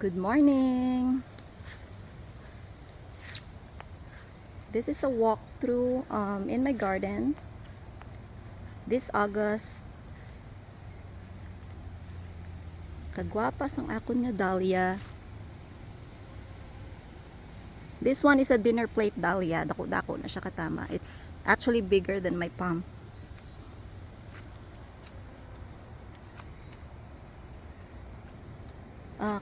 Good morning! This is a walkthrough in my garden. This August, kagwapas ang akon nga dahlia. This one is a dinner plate dahlia. Dako-dako na siya katama. It's actually bigger than my palm.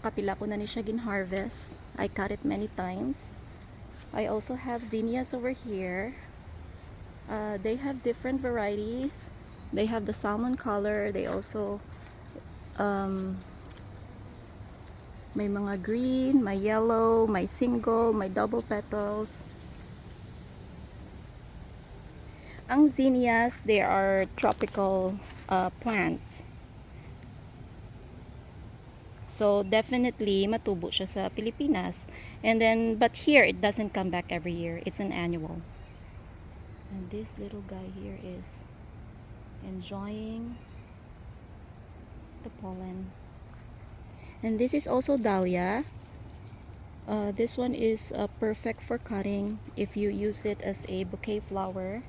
Kapila ko na ni siya gin-harvest. I cut it many times. I also have zinnias over here. They have different varieties. They have the salmon color. They also may mga green, may yellow, may single, may double petals. Ang zinnias, they are tropical plant. So definitely matubo siya sa Pilipinas. And then but here it doesn't come back every year. It's an annual. And this little guy here is enjoying the pollen. And this is also dahlia. This one is perfect for cutting if you use it as a bouquet flower.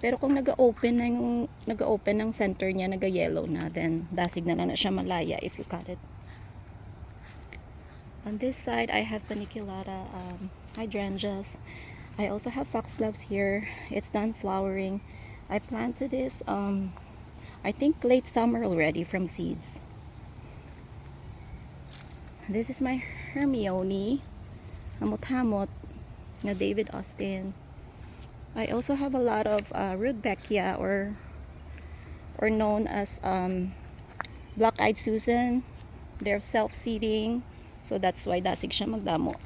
Pero kung naga-open ng center niya, naga-yellow na, then dasig na siya malaya if you cut it. On this side, I have paniculata hydrangeas. I also have foxgloves here. It's done flowering. I planted this I think late summer already from seeds. This is my Hermione, hamot-hamot nga David Austin. I also have a lot of Rudbeckia or known as black-eyed Susan. They're self-seeding, so that's why dasig siya magdamo.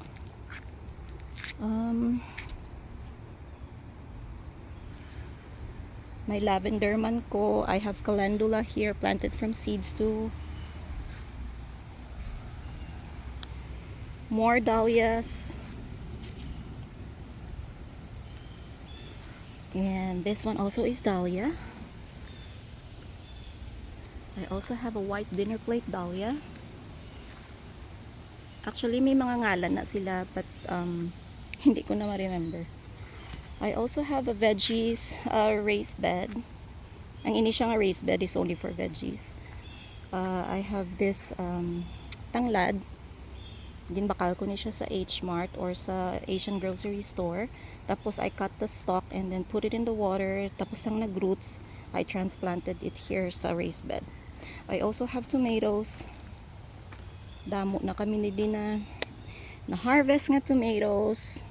My lavender man ko. I have calendula here planted from seeds too. More dahlias. And this one also is dahlia. I also have a white dinner plate dahlia. Actually, may mga ngalan na sila, but hindi ko na ma-remember. I also have a veggies raised bed. Ang ini siyang raised bed is only for veggies. I have this tanglad. Ginbakal ko ni siya sa H-Mart or sa Asian grocery store. Tapos I cut the stalk and then put it in the water. Tapos ang nag-roots, I transplanted it here sa raised bed. I also have tomatoes. Damo na kami ni din na harvest nga tomatoes.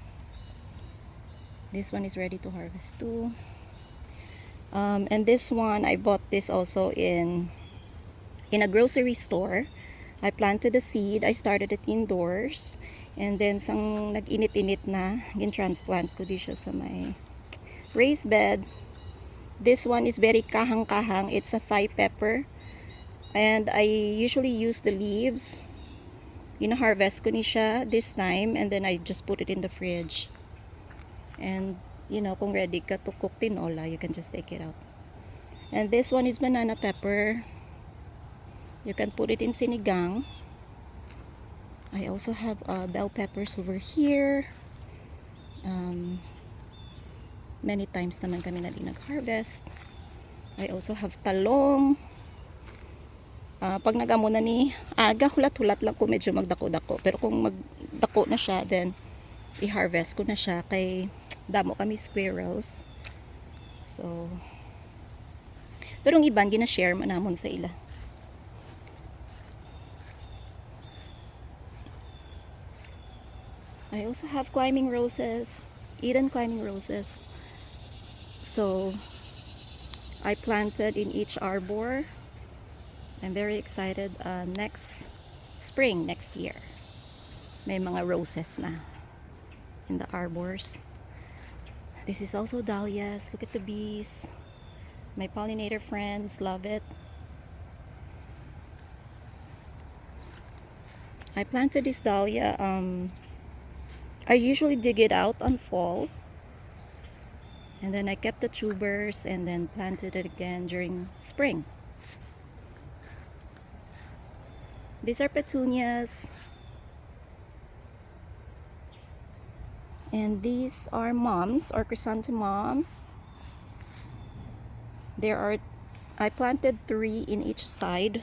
This one is ready to harvest too. And this one, I bought this also in a grocery store. I planted a seed. I started it indoors. And then sang nag-init-init na, gin-transplant ko di siya sa may raised bed. This one is very kahang-kahang. It's a Thai pepper. And I usually use the leaves. Gina-harvest ko ni siya this time. And then I just put it in the fridge. And, you know, kung ready ka to cook tinola, you can just take it out. And this one is banana pepper. You can put it in sinigang. I also have bell peppers over here. Many times naman kami na din nag-harvest. I also have talong. Pag nagamo na ni aga, hulat-hulat lang ko, medyo magdako-dako. Pero kung magdako na siya, then i-harvest ko na siya kay damo kami squirrels. So, pero ang iban gina-share man namon sa ila. I also have climbing roses, Eden climbing roses. So I planted in each arbor. I'm very excited. Next spring, next year, may mga roses na in the arbors. This is also dahlias. Look at the bees. My pollinator friends love it. I planted this dahlia. I usually dig it out on fall, and then I kept the tubers and then planted it again during spring. These are petunias. And these are moms or chrysanthemum. I planted 3 in each side.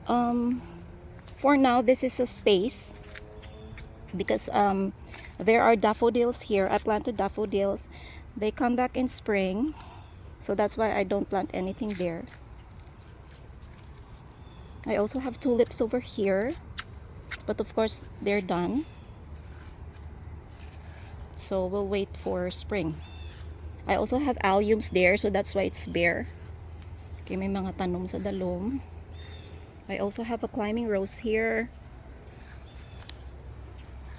For now, this is a space because there are daffodils here. I planted daffodils. They come back in spring, so that's why I don't plant anything there. I also have tulips over here, but of course they're done, so we'll wait for spring. I also have alliums there, so that's why it's bare. Okay, may mga tanom sa dalom. I also have a climbing rose here,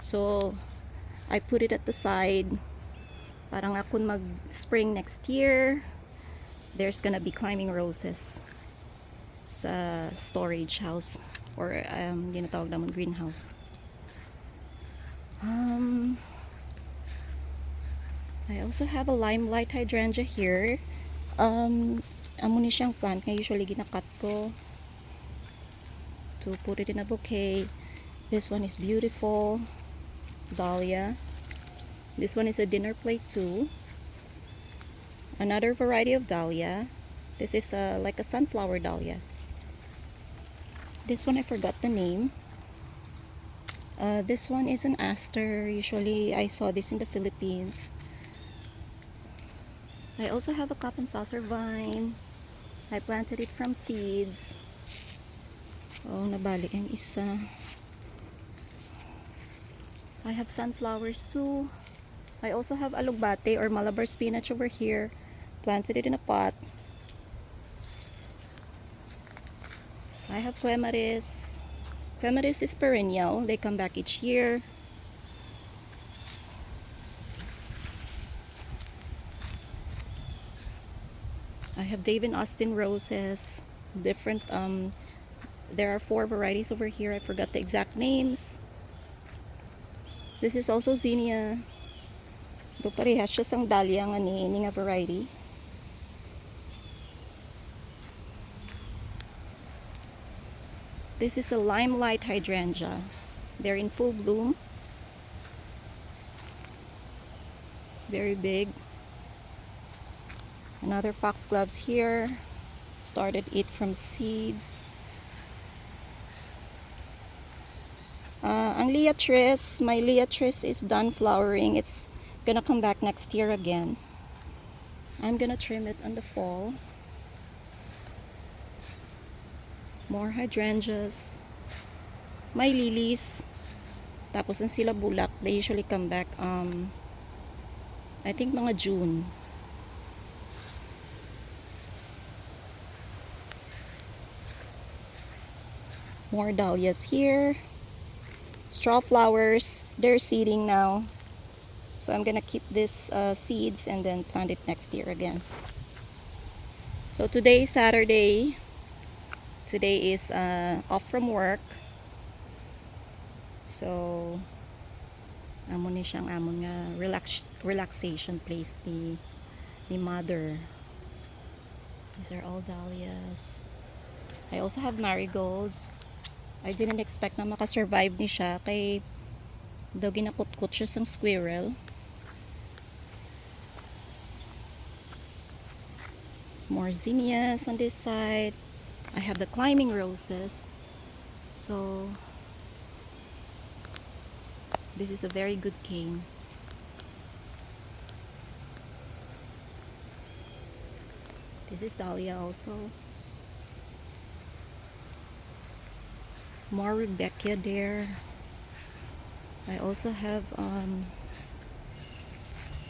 so I put it at the side. Parang akong mag-spring next year, there's gonna be climbing roses sa storage house or ginatawag naman greenhouse. I also have a limelight hydrangea here. Amo ni siyang plant nga usually ginakat ko to put it in a bouquet. This one is beautiful, dahlia. This one is a dinner plate too. Another variety of dahlia. This is like a sunflower dahlia. This one I forgot the name. This one is an aster. Usually I saw this in the Philippines. I also have a cup and saucer vine. I planted it from seeds. Oh, nabalik ang isa. I have sunflowers too. I also have alugbate or Malabar spinach over here. Planted it in a pot. I have clematis. Clematis is perennial. They come back each year. I have Dave and Austin roses. Different, there are 4 varieties over here. I forgot the exact names. This is also zinnia. Ito parehas siya sang dahlia nga ni nga variety. This is a limelight hydrangea. They're in full bloom. Very big. Another foxgloves here. Started it from seeds. Ang liatris, my liatris is done flowering. It's gonna come back next year again. I'm gonna trim it in the fall. More hydrangeas. My lilies. Tapos ang sila bulak, they usually come back I think mga June. More dahlias here. Straw flowers, they're seeding now. So I'm gonna keep this seeds and then plant it next year again. So today is Saturday. Today is off from work. So amo ni siyang amon nga relaxation place ni mother. These are all dahlias. I also have marigolds. I didn't expect na makasurvive ni siya kay daw ginakut-kut siya sang squirrel. More zinnias on this side. I have the climbing roses. So this is a very good cane. This is dahlia also. More Rebecca there. I also have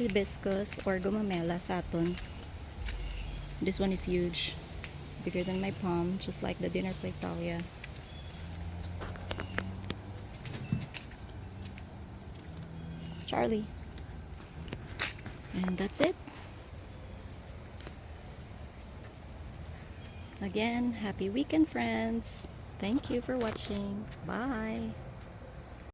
hibiscus or gumamela saton. This one is huge, bigger than my palm, just like the dinner plate dahlia. Charlie. And that's it. Again, happy weekend, friends. Thank you for watching. Bye.